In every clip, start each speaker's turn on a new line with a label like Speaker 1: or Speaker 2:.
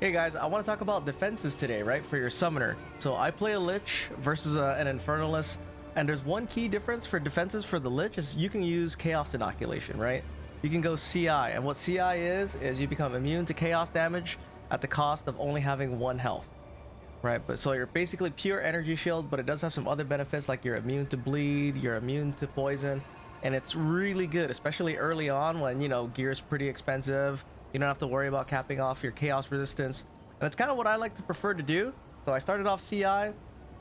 Speaker 1: Hey guys, I want to talk about defenses today, right, for your summoner. So I play a Lich versus an Infernalist, and there's one key difference for defenses for the Lich is you can use Chaos Innoculation, right? You can go CI, and what CI is you become immune to chaos damage at the cost of only having 1 health, right? But so you're basically pure energy shield, but it does have some other benefits like you're immune to bleed, you're immune to poison, and it's really good, especially early on when, you know, gear is pretty expensive. You don't have to worry about capping off your chaos resistance. And it's kind of what I like to prefer to do. So I started off CI,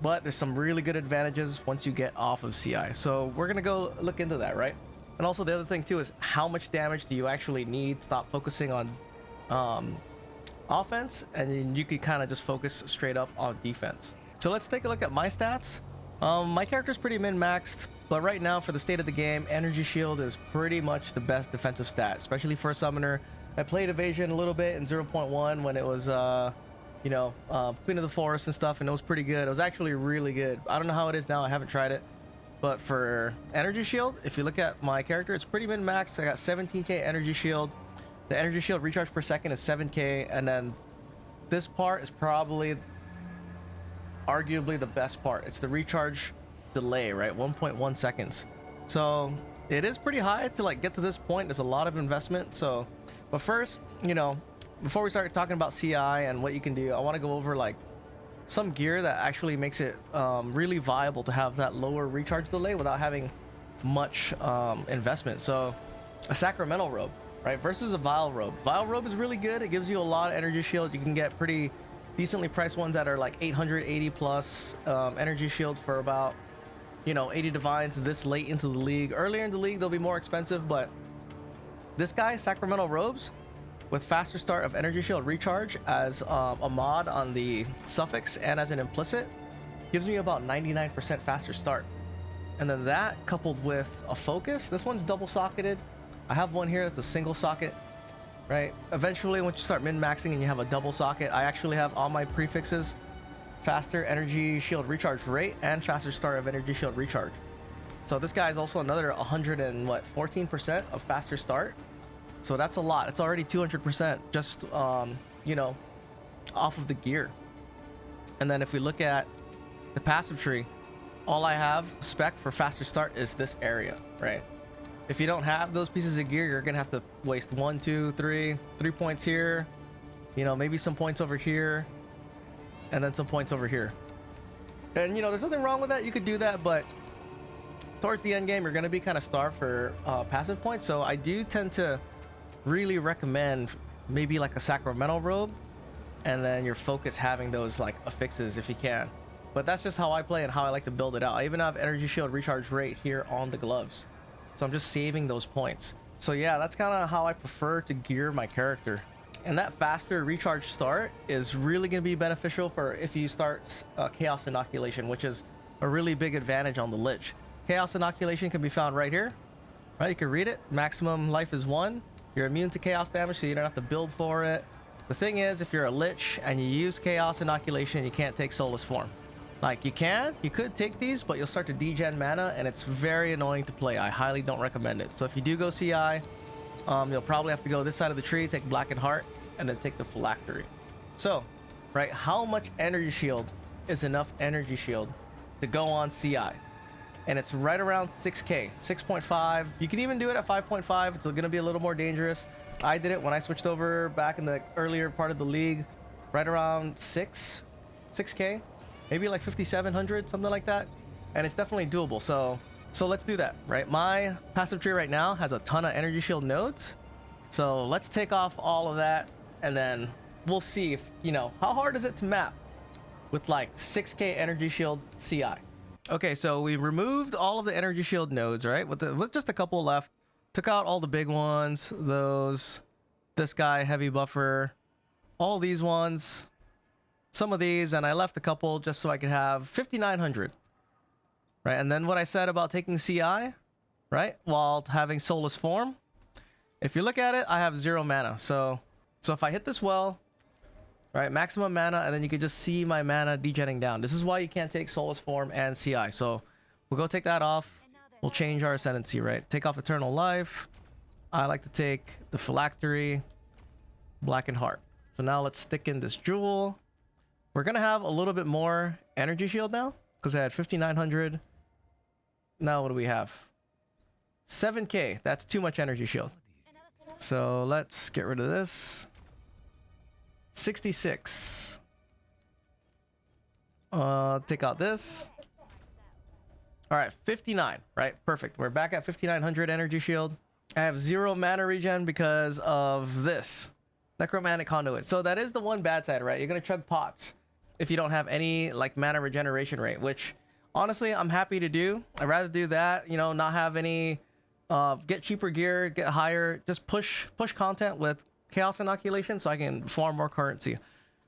Speaker 1: but there's some really good advantages once you get off of CI. So we're going to go look into that, right? And also the other thing too is how much damage do you actually need? Stop focusing on offense, and then you can kind of just focus straight up on defense. So let's take a look at my stats. My character's pretty min-maxed, but right now for the state of the game, Energy Shield is pretty much the best defensive stat, especially for a summoner. I played Evasion a little bit in 0.1 when it was, Queen of the Forest and stuff, and it was pretty good. It was actually really good. I don't know how it is now. I haven't tried it. But for Energy Shield, if you look at my character, it's pretty min-maxed. I got 17k Energy Shield. The Energy Shield recharge per second is 7k, and then this part is probably arguably the best part. It's the recharge delay, right? 1.1 seconds. So it is pretty high to like get to this point. There's a lot of investment. So, but first, you know, before we start talking about CI and what you can do, I want to go over like some gear that actually makes it really viable to have that lower recharge delay without having much investment. So a sacramental robe, right, versus a vile robe. Vile robe is really good. It gives you a lot of energy shield. You can get pretty decently priced ones that are like 880 plus energy shield for about, you know, 80 divines this late into the league. Earlier in the league they'll be more expensive, but this guy, sacramental robes with faster start of energy shield recharge as a mod on the suffix and as an implicit, gives me about 99% faster start. And then that coupled with a focus, this one's double socketed. I have one here that's a single socket, right? Eventually once you start min-maxing and you have a double socket, I actually have all my prefixes faster energy shield recharge rate and faster start of energy shield recharge. So this guy is also another 14% of faster start. So that's a lot. It's already 200% just you know, off of the gear. And then if we look at the passive tree, all I have spec for faster start is this area, right? If you don't have those pieces of gear, you're gonna have to waste 1, 2, 3 points here, you know, maybe some points over here, and then some points over here. And you know, there's nothing wrong with that. You could do that, but towards the end game you're going to be kind of starved for passive points. So I do tend to really recommend maybe like a sacramental robe, and then your focus having those like affixes if you can. But that's just how I play and how I like to build it out. I even have energy shield recharge rate here on the gloves, so I'm just saving those points. So yeah, that's kind of how I prefer to gear my character. And that faster recharge start is really going to be beneficial for if you start Chaos Innoculation, which is a really big advantage on the Lich. Chaos Innoculation can be found right here, right? You can read it. Maximum life is 1. You're immune to chaos damage, so you don't have to build for it. The thing is, if you're a Lich and you use Chaos Innoculation, you can't take Soulless Form. Like, you could take these, but you'll start to degen mana, and it's very annoying to play. I highly don't recommend it. So if you do go CI, you'll probably have to go this side of the tree, take Blackened Heart, and then take the Phylactery. So, right, how much energy shield is enough energy shield to go on CI? And it's right around 6k, 6.5. You can even do it at 5.5. It's going to be a little more dangerous. I did it when I switched over back in the earlier part of the league, right around 6k, maybe like 5,700, something like that. And it's definitely doable. So let's do that, right? My passive tree right now has a ton of energy shield nodes. So let's take off all of that, and then we'll see if, you know, how hard is it to map with like 6k energy shield CI. Okay, so we removed all of the energy shield nodes, right? With just a couple left. Took out all the big ones, this guy, heavy buffer, all these ones, some of these, and I left a couple just so I could have 5,900. Right, and then what I said about taking CI, right, while having Soulless Form. If you look at it, I have 0 mana. So if I hit this well, right, maximum mana, and then you can just see my mana degenning down. This is why you can't take Soulless Form and CI. So we'll go take that off. We'll change our ascendancy, right? Take off Eternal Life. I like to take the Phylactery, Blackened Heart. So now let's stick in this jewel. We're gonna have a little bit more energy shield now because I had 5,900. Now what do we have? 7k. That's too much energy shield. So let's get rid of this. 66. Take out this. All right, 59. Right, perfect. We're back at 5,900 energy shield. I have 0 mana regen because of this necromantic conduit. So that is the one bad side, right? You're gonna chug pots if you don't have any like mana regeneration rate, which honestly I'm happy to do. I'd rather do that, you know, not have any get cheaper gear, get higher, just push content with Chaos Innoculation so I can farm more currency.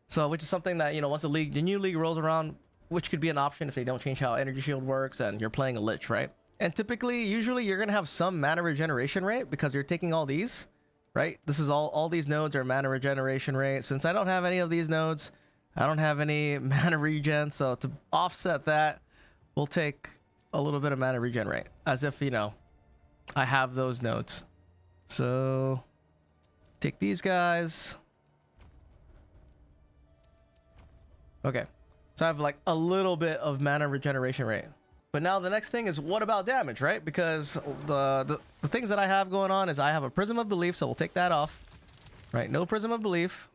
Speaker 1: So which is something that, you know, once the new league rolls around, which could be an option if they don't change how energy shield works and you're playing a lich, right? And typically, usually you're gonna have some mana regeneration rate because you're taking all these, right? This is all these nodes are mana regeneration rate. Since I don't have any of these nodes, I don't have any mana regen, so to offset that, we'll take a little bit of mana regen rate as if, you know, I have those nodes. So take these guys. Okay, so I have like a little bit of mana regeneration rate. But now the next thing is, what about damage, right? Because the things that I have going on is I have a Prism of Belief, so we'll take that off. Right, no Prism of Belief.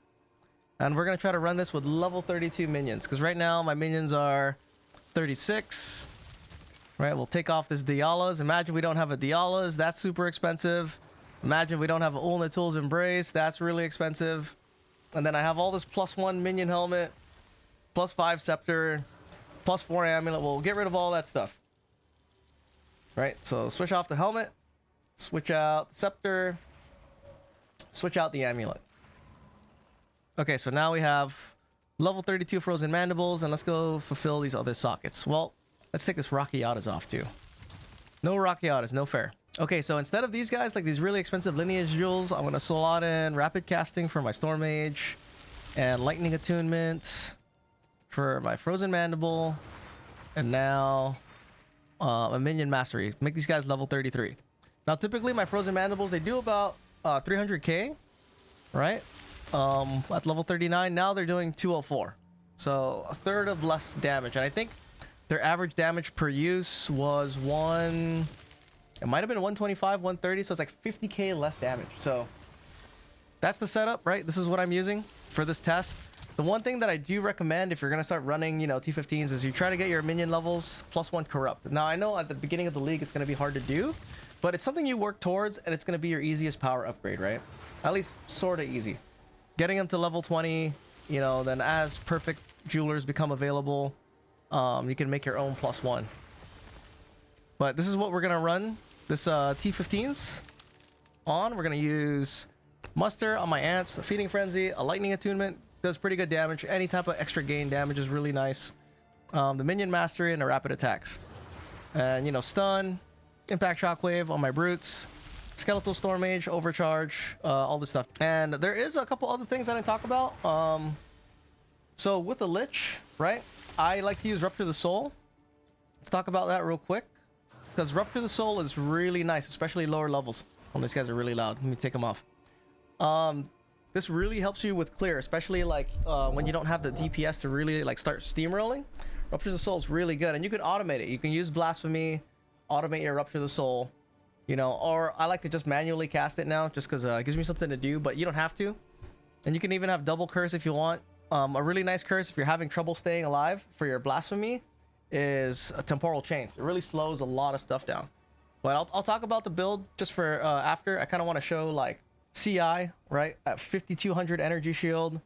Speaker 1: And we're going to try to run this with level 32 minions. Because right now my minions are 36. Right, we'll take off this Diala's. Imagine we don't have a Diala's. That's super expensive. Imagine we don't have an Ulnatul's Embrace. That's really expensive. And then I have all this +1 minion helmet. +5 scepter. +4 amulet. We'll get rid of all that stuff. Right, so switch off the helmet. Switch out the scepter. Switch out the amulet. Okay, so now we have level 32 frozen mandibles, and let's go fulfill these other sockets. Well, let's take this Rockiatas off too. No Rockiatas, no fair. Okay, so instead of these guys, like these really expensive lineage jewels, I'm gonna slot in rapid casting for my Storm Mage and lightning attunement for my frozen mandible, and now a minion mastery. Make these guys level 33. Now typically my frozen mandibles, they do about 300k, right? At level 39 now they're doing 204, so a third of less damage. And I think their average damage per use was it might have been 125, 130, so it's like 50k less damage. So that's the setup, right? This is what I'm using for this test. The one thing that I do recommend if you're going to start running, you know, T15s is you try to get your minion levels +1 corrupt. Now, I know at the beginning of the league it's going to be hard to do, but it's something you work towards, and it's going to be your easiest power upgrade, right? At least sort of easy. Getting them to level 20, you know, then as perfect jewelers become available, you can make your own +1. But this is what we're going to run this T15s on. We're going to use Muster on my ants, a Feeding Frenzy, a Lightning Attunement. Does pretty good damage. Any type of extra gain damage is really nice. The Minion Mastery and the Rapid Attacks. And, you know, Stun, Impact Shockwave on my Brutes, Skeletal Storm Mage, Overcharge, all this stuff. And there is a couple other things I didn't talk about. So with the Lich, right, I like to use Rupture the Soul. Let's talk about that real quick. Because Rupture the Soul is really nice, especially lower levels. Oh, these guys are really loud. Let me take them off. This really helps you with clear, especially like when you don't have the DPS to really like start steamrolling. Rupture the Soul is really good, and you can automate it. You can use Blasphemy, automate your Rupture the Soul, you know, or I like to just manually cast it now just because it gives me something to do, but you don't have to. And you can even have double curse if you want. A really nice curse if you're having trouble staying alive for your Blasphemy is a temporal chains. It really slows a lot of stuff down. But I'll talk about the build just for after. I kind of want to show like CI, right, at 5200 energy shield,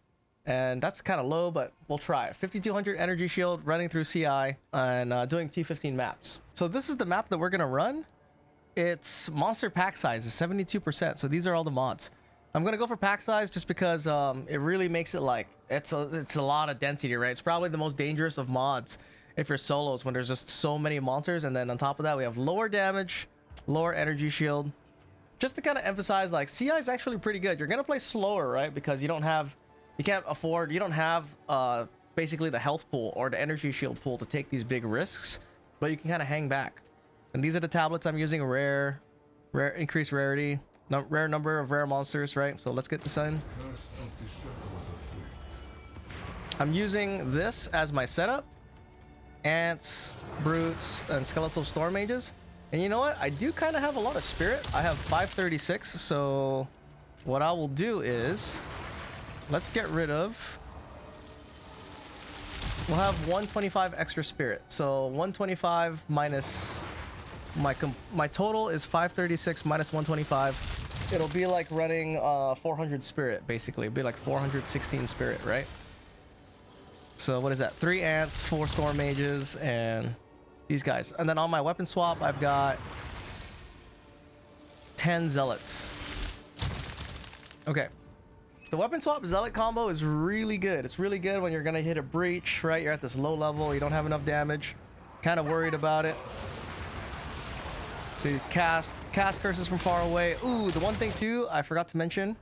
Speaker 1: and that's kind of low, but we'll try it. 5200 energy shield running through CI and doing T15 maps. So this is the map that we're gonna run. Its monster pack size is 72%, so these are all the mods. I'm gonna go for pack size just because it really makes it like it's a lot of density, right? It's probably the most dangerous of mods if you're solos when there's just so many monsters. And then on top of that we have lower damage, lower energy shield. Just to kind of emphasize, like, CI is actually pretty good. You're gonna play slower, right? Because you don't have basically the health pool or the energy shield pool to take these big risks, but you can kind of hang back. And these are the tablets I'm using. Rare, increased rarity, rare number of rare monsters, right? So let's get this in. I'm using this as my setup. Ants, brutes, and skeletal storm mages. And you know what? I do kind of have a lot of spirit. I have 536, so what I will do is let's get rid of... We'll have 125 extra spirit. So 125 minus... My total is 536 minus 125. It'll be like running 400 spirit, basically. It'll be like 416 spirit, right? So what is that? 3 ants, 4 storm mages, and these guys. And then on my weapon swap, I've got 10 zealots. Okay. The weapon swap zealot combo is really good. It's really good when you're gonna hit a breach, right? You're at this low level, you don't have enough damage. Kind of worried about it. So you cast curses from far away. Ooh, the one thing too, I forgot to mention.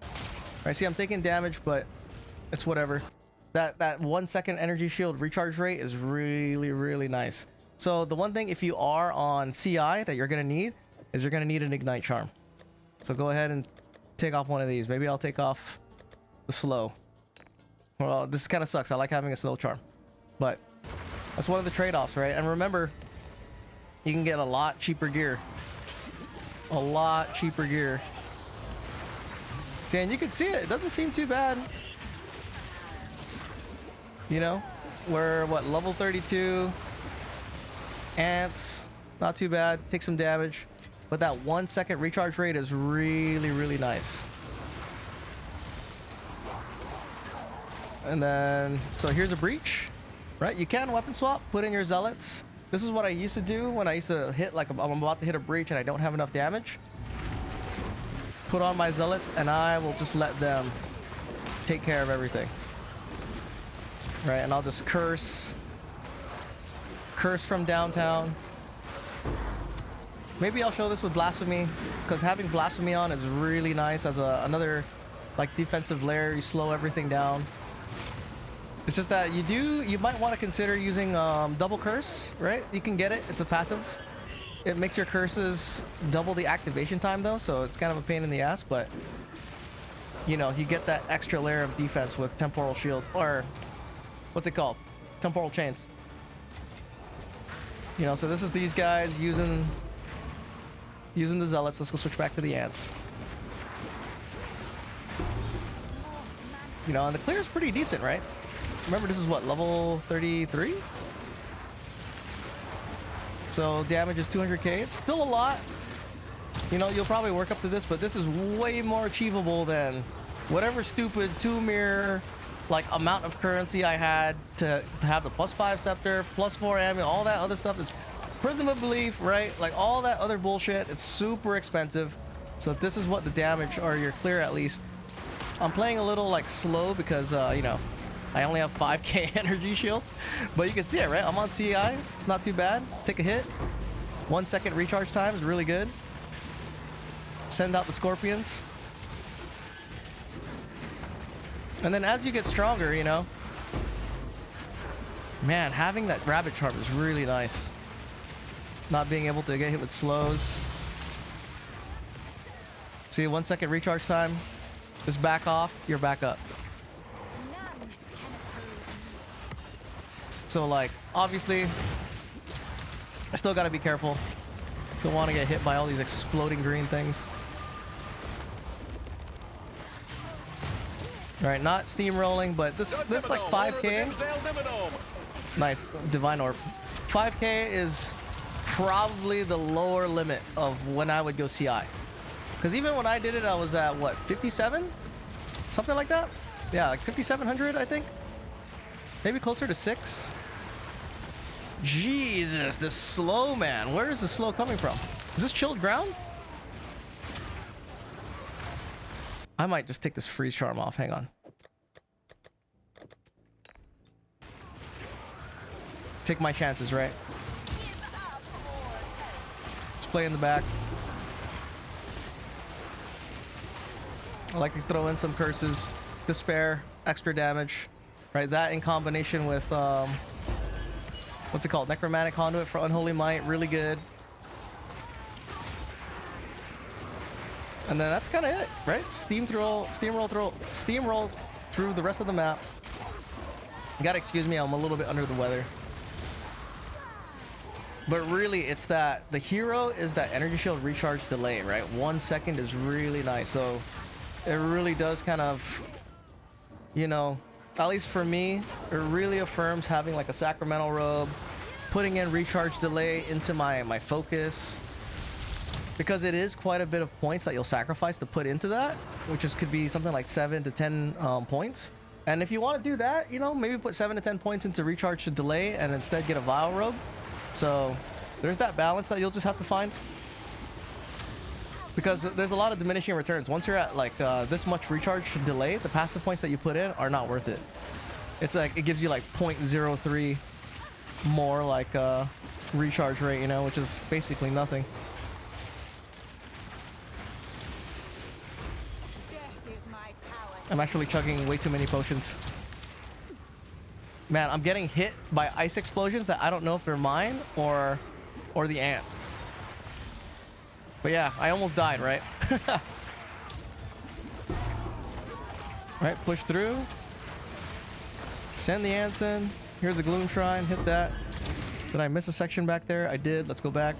Speaker 1: Right, see, I'm taking damage, but it's whatever. That 1 second energy shield recharge rate is really, really nice. So the one thing, if you are on CI, that you're gonna need is you're gonna need an ignite charm. So go ahead and take off one of these. Maybe I'll take off the slow. Well, this kind of sucks. I like having a slow charm, but that's one of the trade-offs, right? And remember, you can get a lot cheaper gear. A lot cheaper gear. See, and you can see it. It doesn't seem too bad. You know, we're what, level 32. Ants, not too bad. Take some damage, but that 1 second recharge rate is really, really nice. And then, so here's a breach, right? You can weapon swap, put in your zealots. This is what I used to do when I used to hit, like, I'm about to hit a breach and I don't have enough damage. Put on my zealots and I will just let them take care of everything. Right, and I'll just curse from downtown. Maybe I'll show this with Blasphemy, because having Blasphemy on is really nice as another like defensive layer. You slow everything down. It's just that you might want to consider using double curse, right? You can get it. It's a passive. It makes your curses double the activation time though, so it's kind of a pain in the ass, but you know, you get that extra layer of defense with temporal shield, or what's it called? Temporal chains. You know, so this is these guys using the zealots. Let's go switch back to the ants. You know, and the clear is pretty decent, right? Remember, this is what, level 33? So damage is 200k. It's still a lot. You know, you'll probably work up to this, but this is way more achievable than whatever stupid 2-mirror like amount of currency I had to have the +5 scepter, +4 ammo, all that other stuff. It's prism of belief, right? Like all that other bullshit. It's super expensive. So if this is what the damage, or your clear at least. I'm playing a little like slow because you know, I only have 5k energy shield, but you can see it, right? I'm on CI. It's not too bad. Take a hit. 1 second recharge time is really good. Send out the scorpions. And then as you get stronger, you know, man, having that rabbit charm is really nice. Not being able to get hit with slows. See, 1 second recharge time. Just back off, you're back up. So like, obviously, I still gotta be careful. Don't want to get hit by all these exploding green things. Alright, not steamrolling, but this like 5k. Nice, divine orb. 5k is probably the lower limit of when I would go CI. Because even when I did it, I was at what, 57? Something like that? Yeah, like 5,700, I think. Maybe closer to 6. Jesus, this slow, man. Where is the slow coming from? Is this chilled ground? I might just take this freeze charm off. Hang on. Take my chances, right? Let's play in the back. I like to throw in some curses. Despair, extra damage. Right, that in combination with, what's it called? Necromantic Conduit for Unholy Might. Really good. And then that's kind of it, right? Steamroll through the rest of the map. You gotta excuse me, I'm a little bit under the weather. But really, it's that the hero is that energy shield recharge delay, right? 1 second is really nice. So it really does kind of, you know, at least for me, it really affirms having like a sacramental robe, putting in recharge delay into my focus, because it is quite a bit of points that you'll sacrifice to put into that, which is could be something like 7 to 10 points. And if you want to do that, you know, maybe put 7 to 10 points into recharge to delay and instead get a vial robe. So there's that balance that you'll just have to find, because there's a lot of diminishing returns. Once you're at like this much recharge delay, the passive points that you put in are not worth it. It's like it gives you like 0.03 more like recharge rate, you know, which is basically nothing. I'm actually chugging way too many potions. Man, I'm getting hit by ice explosions that I don't know if they're mine or the ant. But yeah, I almost died, right? Alright, push through. Send the ants in. Here's a gloom shrine. Hit that. Did I miss a section back there? I did. Let's go back.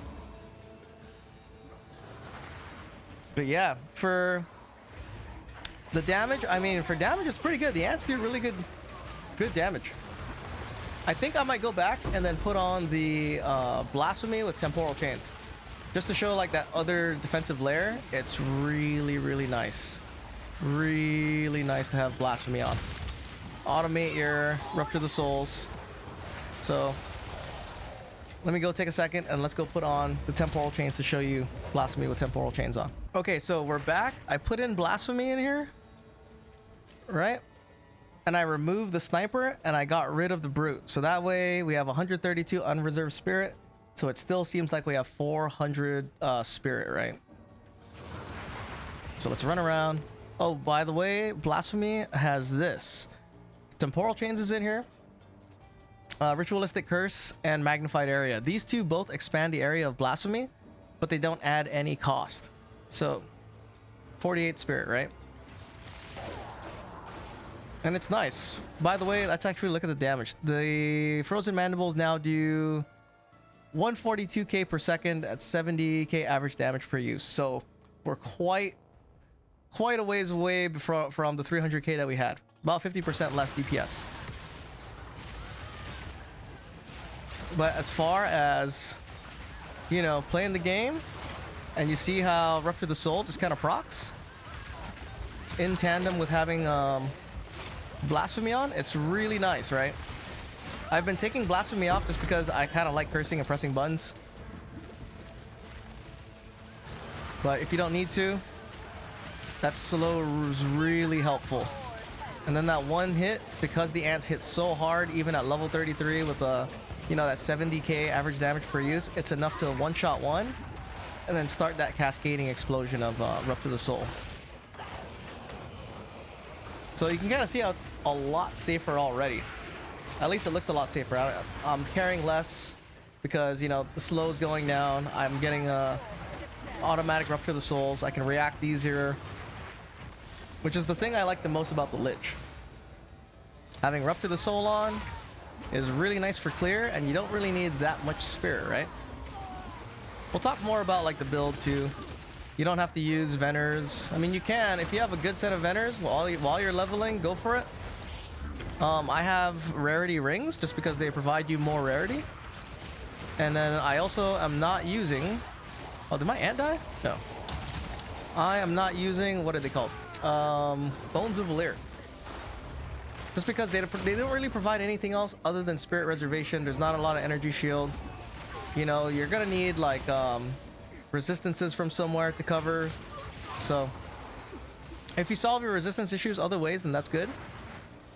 Speaker 1: But yeah, for the damage, I mean, for damage, it's pretty good. The ants do really good damage. I think I might go back and then put on the Blasphemy with temporal chains, just to show like that other defensive layer. It's really, really nice. Really nice to have Blasphemy on. Automate your Rupture the Souls. So let me go take a second and let's go put on the temporal chains to show you Blasphemy with temporal chains on. Okay, so we're back. I put in Blasphemy in here, right? And I removed the sniper and I got rid of the brute. So that way we have 132 unreserved spirit. So it still seems like we have 400 spirit, right? So let's run around. Oh, by the way, Blasphemy has this. Temporal chains is in here. Ritualistic curse and magnified area. These two both expand the area of Blasphemy, but they don't add any cost. So 48 spirit, right? And it's nice. By the way, let's actually look at the damage. The frozen mandibles now do 142k per second at 70k average damage per use. So we're quite a ways away from the 300k that we had. About 50% less DPS. But as far as, you know, playing the game, and you see how Rupture the Soul just kind of procs in tandem with having Blasphemy on, it's really nice, right? I've been taking Blasphemy off just because I kind of like cursing and pressing buttons. But if you don't need to, that slow is really helpful. And then that one hit, because the ants hit so hard, even at level 33 with you know, that 70k average damage per use, it's enough to one-shot one, and then start that cascading explosion of Rupture the Soul. So you can kind of see how it's a lot safer already. At least it looks a lot safer. I'm carrying less because, you know, the slow's going down. I'm getting automatic Rupture the Souls. I can react easier, which is the thing I like the most about the Lich. Having Rupture the Soul on is really nice for clear, and you don't really need that much spirit, right? We'll talk more about like the build too. You don't have to use Veners. I mean, you can. If you have a good set of Veners while you're leveling, go for it. I have rarity rings just because they provide you more rarity. And then I also am not using... Oh, did my ant die? No. I am not using... What are they called? Bones of Valir. Just because they don't really provide anything else other than spirit reservation. There's not a lot of energy shield. You know, you're gonna need like resistances from somewhere to cover. So if you solve your resistance issues other ways, then that's good.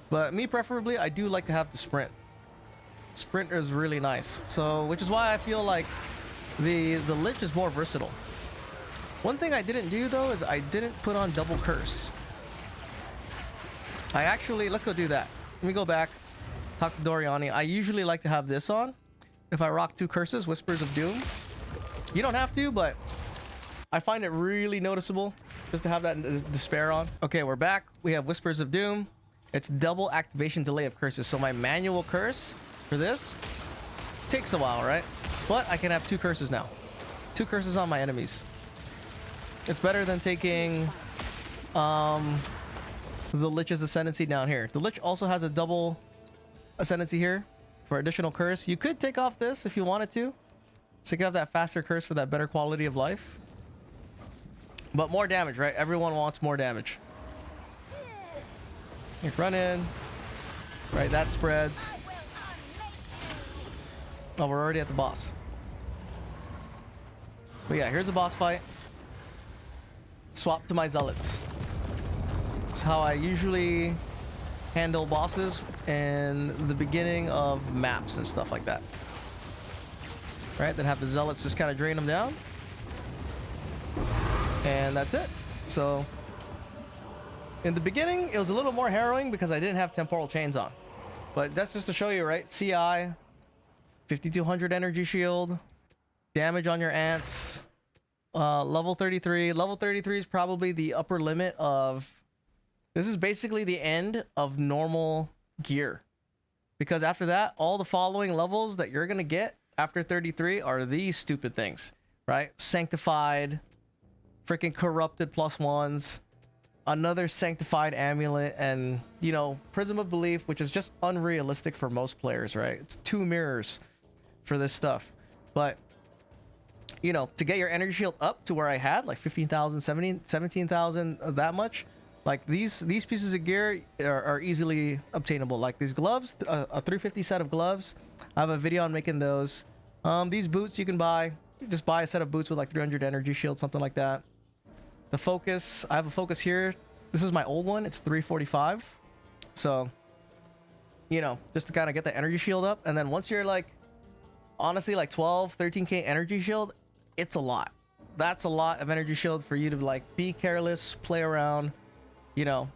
Speaker 1: But me preferably, I do like to have the sprint. Sprint is really nice. So, which is why I feel like the Lich is more versatile. One thing I didn't do though is I didn't put on double curse. I actually, let's go do that. Let me go back, talk to Doriani. I usually like to have this on. If I rock 2 curses, Whispers of Doom. You don't have to, but I find it really noticeable just to have that despair on. Okay, we're back. We have Whispers of Doom. It's double activation delay of curses. So my manual curse for this takes a while, right? But I can have 2 curses now. 2 curses on my enemies. It's better than taking the Lich's Ascendancy down here. The Lich also has a double Ascendancy here for additional curse. You could take off this if you wanted to. So you can have that faster curse for that better quality of life. But more damage, right? Everyone wants more damage. You run in. Right, that spreads. Oh, we're already at the boss. But yeah, here's a boss fight. Swap to my zealots. It's how I usually handle bosses in the beginning of maps and stuff like that. Right, then have the zealots just kind of drain them down. And that's it. So in the beginning, it was a little more harrowing because I didn't have temporal chains on. But that's just to show you, right? CI, 5200 energy shield, damage on your ants, level 33. Level 33 is probably the upper limit of... This is basically the end of normal gear. Because after that, all the following levels that you're going to get after 33 are these stupid things, right? Sanctified, freaking corrupted +1s, another sanctified amulet, and, you know, Prism of Belief, which is just unrealistic for most players, right? It's 2 mirrors for this stuff. But, you know, to get your energy shield up to where I had, like 15,000, 17,000, that much, like these pieces of gear are easily obtainable. Like these gloves, a 350 set of gloves. I have a video on making those. These boots you can buy. You just buy a set of boots with like 300 energy shield, something like that. The focus, I have a focus here. This is my old one. It's 345. So, you know, just to kind of get the energy shield up. And then once you're like, honestly, like 12, 13k energy shield, it's a lot. That's a lot of energy shield for you to like be careless, play around, you know,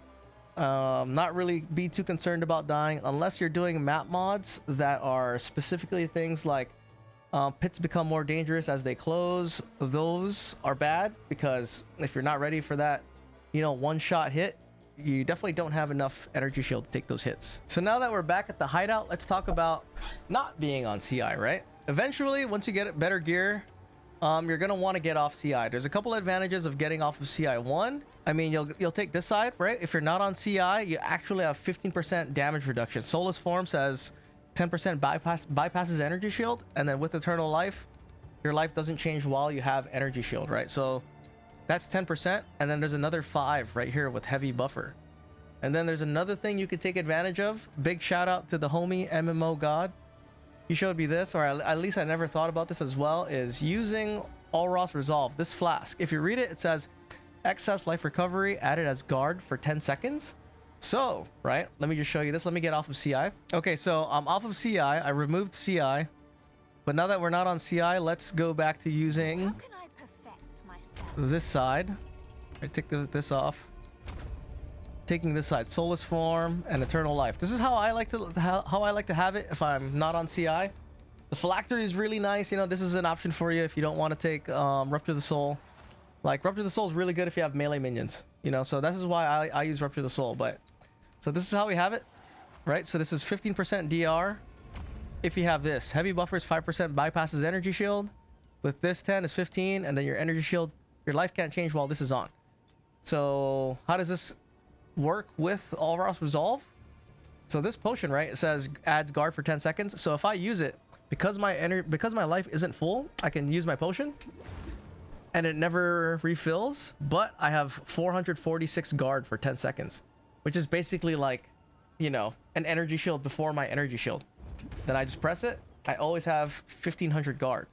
Speaker 1: not really be too concerned about dying unless you're doing map mods that are specifically things like pits become more dangerous as they close. Those are bad because if you're not ready for that, you know, one-shot hit, you definitely don't have enough energy shield to take those hits. So now that we're back at the hideout, let's talk about not being on CI, right? Eventually, once you get better gear, you're gonna want to get off CI. There's a couple advantages of getting off of CI. One, I mean, you'll take this side, right? If you're not on CI, you actually have 15% damage reduction. Soulless Form says 10% bypasses energy shield, and then with Eternal Life, your life doesn't change while you have energy shield, right? So that's 10%, and then there's another 5 right here with heavy buffer. And then there's another thing you could take advantage of. Big shout out to the homie MMO God. He showed me this, or at least I never thought about this as well, is using Allross Resolve. This flask, if you read it, it says excess life recovery added as guard for 10 seconds. So, right, let me just show you this. Let me get off of CI. Okay, so I'm off of CI. I removed CI. But now that we're not on CI, let's go back to using
Speaker 2: How can I perfect myself?
Speaker 1: this side. I take this off. Taking this side, Soulless Form and Eternal Life. This is how I like to have it if I'm not on CI. The Phylactery is really nice. You know, this is an option for you if you don't want to take Rupture the Soul. Like, Rupture the Soul is really good if you have melee minions. You know, so this is why I use Rupture the Soul. But so this is how we have it, right? So this is 15% DR. If you have this, heavy buffer is 5% bypasses energy shield. With this 10 is 15, and then your energy shield, your life can't change while this is on. So how does this work with Allross Resolve? So this potion, right, it says adds guard for 10 seconds. So if I use it, because my life isn't full, I can use my potion and it never refills, but I have 446 guard for 10 seconds, which is basically like, you know, an energy shield before my energy shield. Then I just press it. I always have 1500 guard.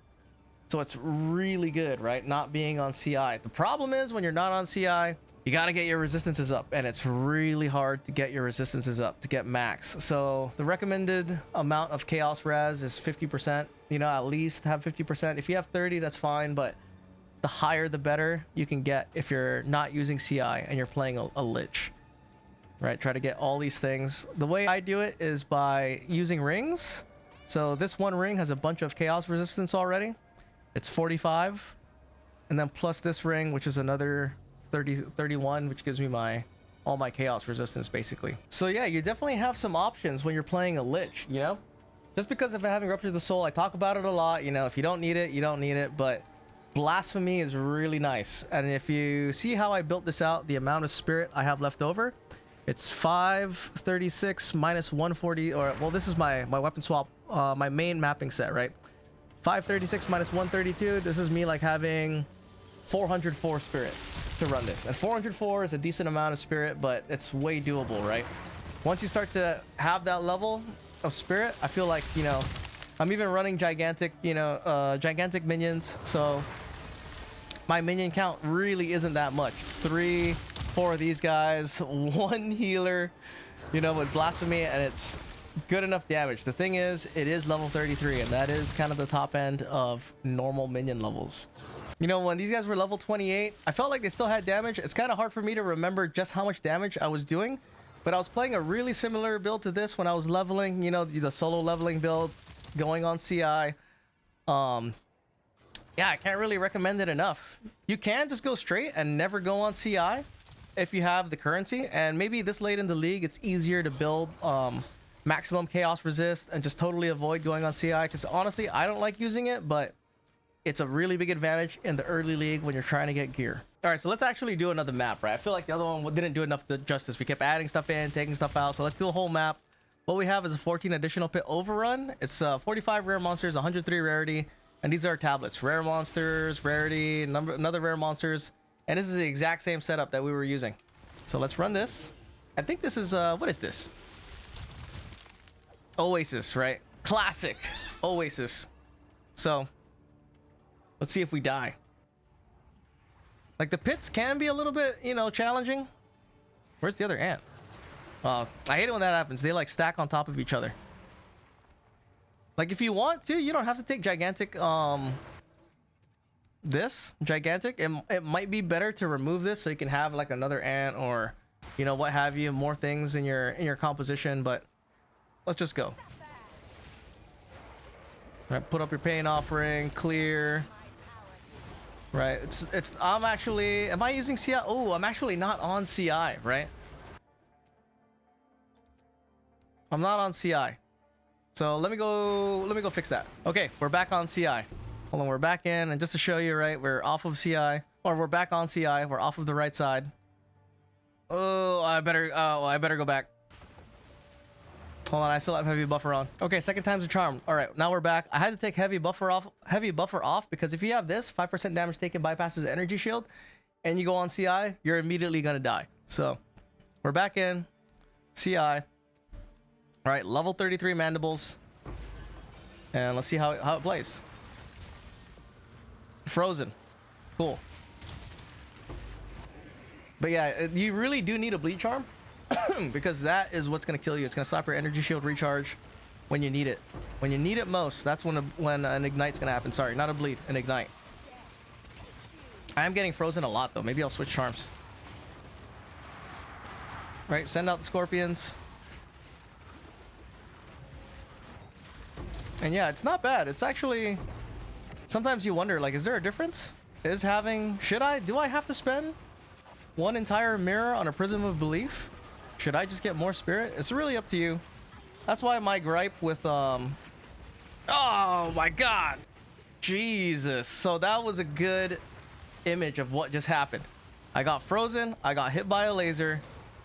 Speaker 1: So it's really good, right? Not being on CI. The problem is when you're not on CI, you got to get your resistances up, and it's really hard to get your resistances up to get max. So the recommended amount of chaos res is 50%. You know, at least have 50%. If you have 30, that's fine, but the higher the better you can get if you're not using CI and you're playing a Lich. Right? Try to get all these things. The way I do it is by using rings. So this one ring has a bunch of chaos resistance already. It's 45. And then plus this ring, which is another 31, which gives me my all my chaos resistance basically. So yeah, you definitely have some options when you're playing a Lich, you know? Just because of having Rupture the Soul, I talk about it a lot, you know, if you don't need it, you don't need it, but Blasphemy is really nice. And if you see how I built this out, the amount of spirit I have left over, it's 536 minus 140, or well, this is my weapon swap, my main mapping set, right? 536 minus 132, this is me like having 404 spirit to run this. And 404 is a decent amount of spirit, but it's way doable, right? Once you start to have that level of spirit, I feel like, you know, I'm even running gigantic, you know, gigantic minions, so my minion count really isn't that much. It's 3, 4 of these guys, 1 healer, you know, with Blasphemy, and it's good enough damage. The thing is, it is level 33, and that is kind of the top end of normal minion levels. You know, when these guys were level 28, I felt like they still had damage. It's kind of hard for me to remember just how much damage I was doing, but I was playing a really similar build to this when I was leveling, you know, the solo leveling build, going on CI. Yeah, I can't really recommend it enough. You can just go straight and never go on CI if you have the currency, and maybe this late in the league it's easier to build maximum chaos resist and just totally avoid going on CI, because honestly I don't like using it, but it's a really big advantage in the early league when you're trying to get gear. All right, so let's actually do another map, right? I feel like the other one didn't do enough justice. We kept adding stuff in, taking stuff out, so let's do a whole map. What we have is a 14 additional pit overrun. It's 45 rare monsters, 103 rarity, and these are tablets. Rare monsters, rarity, another rare monsters, and this is the exact same setup that we were using. So let's run this. I think this is what is this? Oasis, right? Classic Oasis. So let's see if we die. Like, the pits can be a little bit, you know, challenging. Where's the other ant? I hate it when that happens. They like stack on top of each other. Like, if you want to, you don't have to take gigantic, this gigantic. It might be better to remove this so you can have like another ant, or, you know, what have you, more things in your composition, but let's just go. All right, put up your pain offering, clear. Right, I'm actually, am I using CI? Oh, I'm actually not on CI, right? I'm not on CI. So let me go fix that. Okay, we're back on CI. Hold on, we're back in, and just to show you, right, we're off of CI, or we're back on CI, we're off of the right side. Oh, I better go back. Hold on, I still have heavy buffer on. Okay, second time's a charm. All right, now we're back. I had to take heavy buffer off because if you have this, 5% damage taken bypasses energy shield, and you go on CI, you're immediately gonna die. So we're back in CI. All right, level 33 mandibles, and let's see how it plays. Frozen, cool. But yeah, you really do need a bleed charm. Because that is what's going to kill you. It's going to stop your energy shield recharge when you need it. When you need it most, that's when an ignite's going to happen. Sorry, not a bleed, an ignite. I am getting frozen a lot, though. Maybe I'll switch charms. Right, send out the scorpions. And yeah, it's not bad. It's actually... Sometimes you wonder, like, is there a difference? Do I have to spend one entire mirror on a prism of belief? Should I just get more spirit? It's really up to you. That's why my gripe with oh my god, Jesus. So that was a good image of what just happened. I got frozen, I got hit by a laser,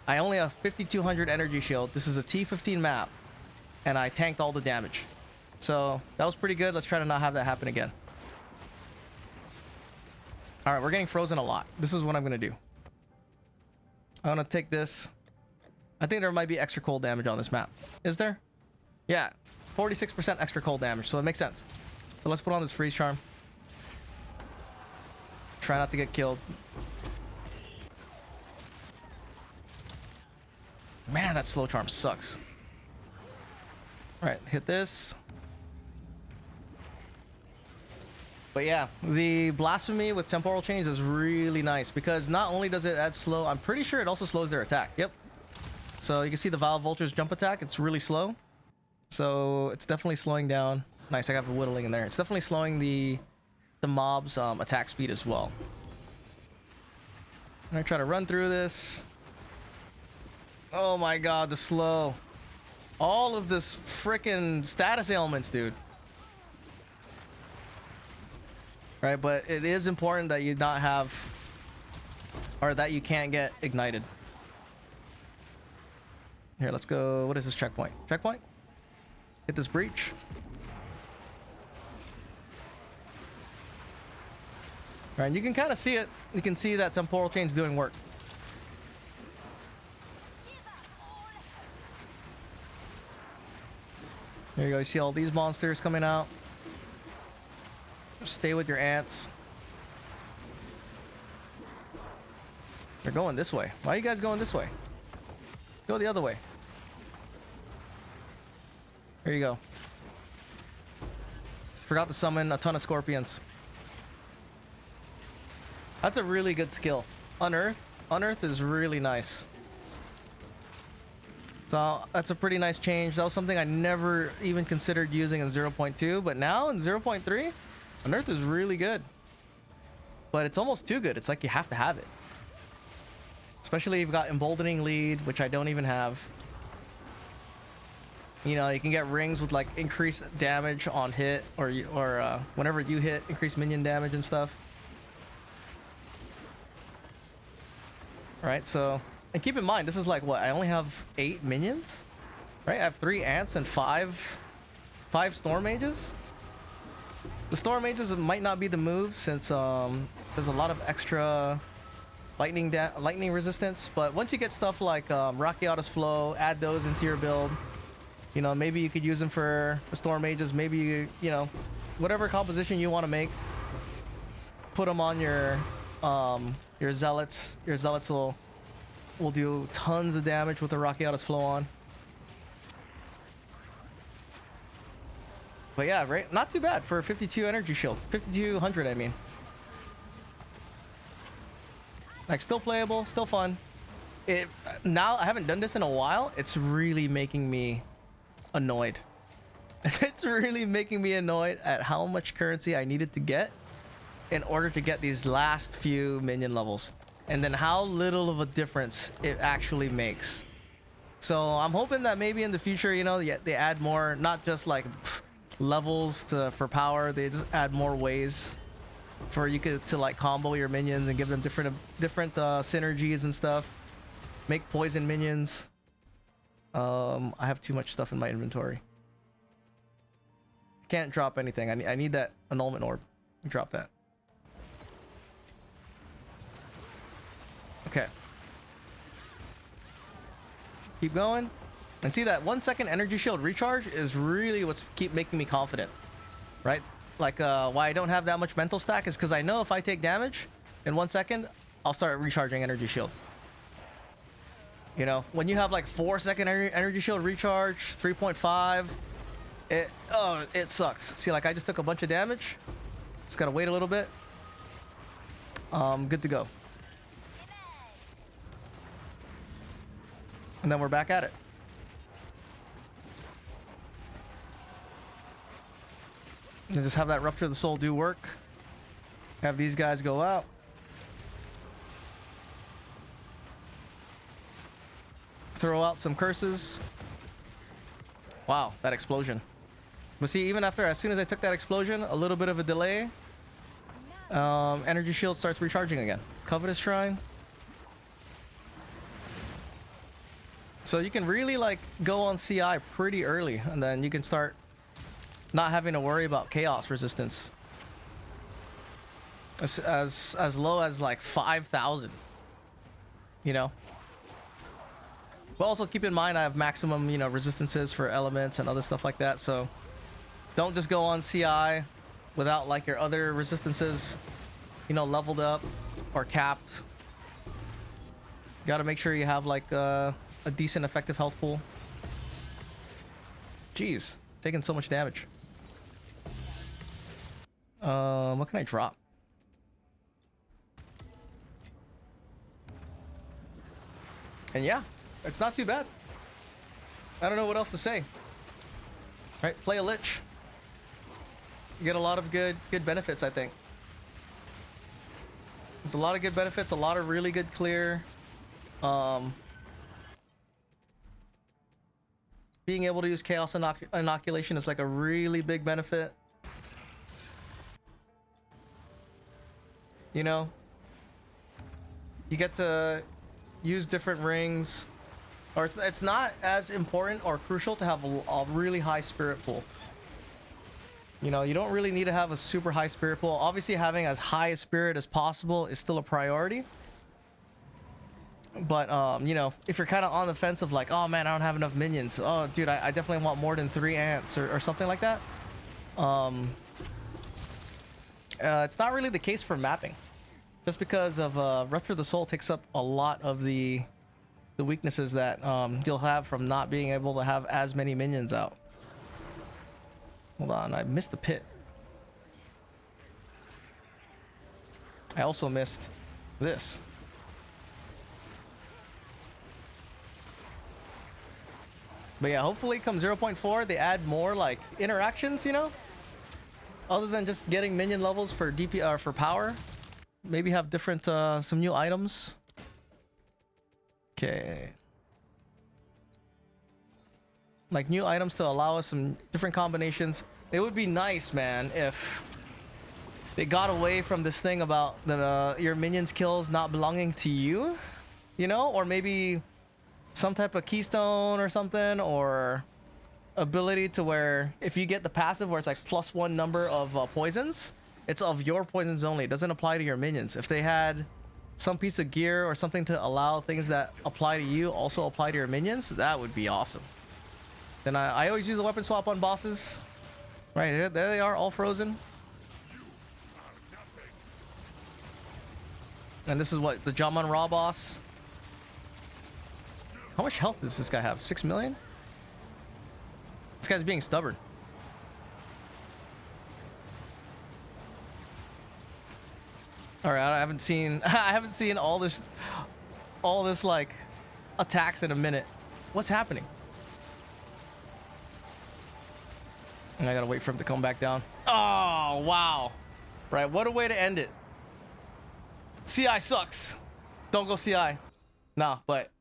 Speaker 1: I only have 5200 energy shield. This is a T15 map, and I tanked all the damage. So that was pretty good. Let's try to not have that happen again. All right, we're getting frozen a lot. This is what I'm gonna do. I'm gonna take this. I think there might be extra cold damage on this map. Is there? Yeah, 46% extra cold damage, so it makes sense. So let's put on this freeze charm. Try not to get killed. Man, that slow charm sucks. All right, hit this. But yeah, the Blasphemy with temporal change is really nice because not only does it add slow, I'm pretty sure it also slows their attack. Yep. So you can see the Vile Vulture's jump attack. It's really slow. So it's definitely slowing down. Nice, I got the whittling in there. It's definitely slowing the mob's attack speed as well. I'm gonna try to run through this. Oh my god, the slow. All of this freaking status ailments, dude. Right, but it is important that you not have, or that you can't get ignited. Here, let's go. What is this checkpoint? Checkpoint? Hit this breach. All right, and you can kind of see it. You can see that temporal chain's doing work. There you go. You see all these monsters coming out. Stay with your ants. They're going this way. Why are you guys going this way? Go the other way. There you go. Forgot to summon a ton of scorpions. That's a really good skill. Unearth. Unearth is really nice. So that's a pretty nice change. That was something I never even considered using in 0.2, but now in 0.3, Unearth is really good. But it's almost too good. It's like you have to have it. Especially if you've got Emboldening Lead, which I don't even have. You know, you can get rings with like increased damage on hit, or whenever you hit, increased minion damage and stuff. Right, so, and keep in mind, this is like what, I only have 8 minions, right? I have 3 ants and 5 storm mages. The storm mages might not be the move since there's a lot of extra lightning resistance, but once you get stuff like Rocky Autos Flow, add those into your build. You know, maybe you could use them for the storm mages. Maybe you know, whatever composition you want to make, put them on your zealots. Your zealots will do tons of damage with the Rocky Autos Flow on. But yeah, right, not too bad for 52 energy shield, 5200, I mean. Like, still playable, still fun. Now I haven't done this in a while. It's really making me annoyed. It's really making me annoyed at how much currency I needed to get in order to get these last few minion levels, and then how little of a difference it actually makes. So I'm hoping that maybe in the future, you know, they add more, not just like levels for power. They just add more ways for you to like combo your minions and give them different synergies and stuff. Make poison minions. I have too much stuff in my inventory. Can't drop anything. I need that annulment orb. Drop that. Okay. Keep going. And see that 1 second energy shield recharge is really what's keep making me confident, right? Like why I don't have that much mental stack is because I know if I take damage in 1 second, I'll start recharging energy shield. You know, when you have like 4 second energy shield recharge, 3.5, it sucks. See, like I just took a bunch of damage. Just gotta wait a little bit. Good to go. And then we're back at it. And just have that Rupture of the Soul do work. Have these guys go out. Throw out some curses. Wow, that explosion. But see, even after, as soon as I took that explosion, a little bit of a delay, energy shield starts recharging again. Covetous Shrine. So you can really like go on CI pretty early, and then you can start not having to worry about chaos resistance. As low as like 5,000. You know. But also keep in mind I have maximum, you know, resistances for elements and other stuff like that. So don't just go on CI without like your other resistances, you know, leveled up or capped. Got to make sure you have like a decent effective health pool. Jeez, taking so much damage. What can I drop? And yeah, it's not too bad. I don't know what else to say. Right, play a Lich. You get a lot of good benefits, I think. There's a lot of good benefits, a lot of really good clear. being able to use Chaos Innoculation is like a really big benefit. You know, you get to use different rings, or it's not as important or crucial to have a really high spirit pool. You know, you don't really need to have a super high spirit pool. Obviously, having as high a spirit as possible is still a priority. But, you know, if you're kind of on the fence of like, oh man, I don't have enough minions. Oh, dude, I definitely want more than 3 ants or something like that. It's not really the case for mapping. Just because of Rupture the Soul takes up a lot of the weaknesses that you'll have from not being able to have as many minions out. Hold on, I missed the pit. I also missed this. But yeah, hopefully come 0.4 they add more like interactions, you know? Other than just getting minion levels for DP for power. Maybe have different some new items. Okay. Like new items to allow us some different combinations. It would be nice, man, if they got away from this thing about the your minions kills not belonging to you, you know, or maybe some type of keystone or something, or ability to where if you get the passive where it's like +1 number of poisons, it's of your poisons only. It doesn't apply to your minions. If they had some piece of gear or something to allow things that apply to you also apply to your minions, that would be awesome. Then I always use a weapon swap on bosses. Right, there they are, all frozen. And this is what, the Jaman Raw boss. How much health does this guy have? 6 million? This guy's being stubborn. All right, I haven't seen all this like attacks in a minute. What's happening? And I gotta wait for him to come back down. Oh wow! Right, what a way to end it. CI sucks. Don't go CI. Nah, but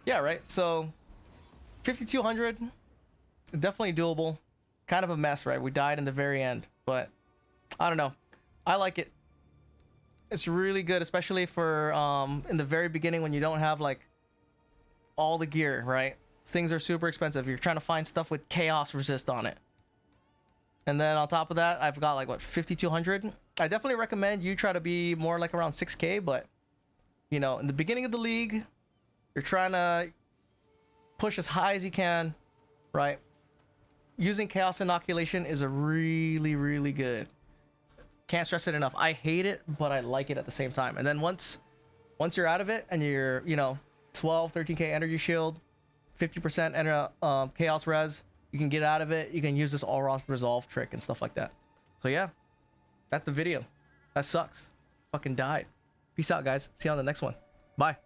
Speaker 1: yeah, right. So 5200, definitely doable. Kind of a mess, right? We died in the very end, but I don't know. I like it. It's really good, especially for in the very beginning when you don't have like all the gear, right? Things are super expensive. You're trying to find stuff with chaos resist on it. And then on top of that, I've got like what, 5200. I definitely recommend you try to be more like around 6k, but you know, in the beginning of the league, you're trying to push as high as you can, right? Using Chaos Innoculation is a really, really good. Can't stress it enough. I hate it, but I like it at the same time. And then once you're out of it and you're, you know, 12, 13k energy shield, 50% chaos res, you can get out of it. You can use this all raw resolve trick and stuff like that. So yeah, that's the video. That sucks. Fucking died. Peace out, guys. See you on the next one. Bye.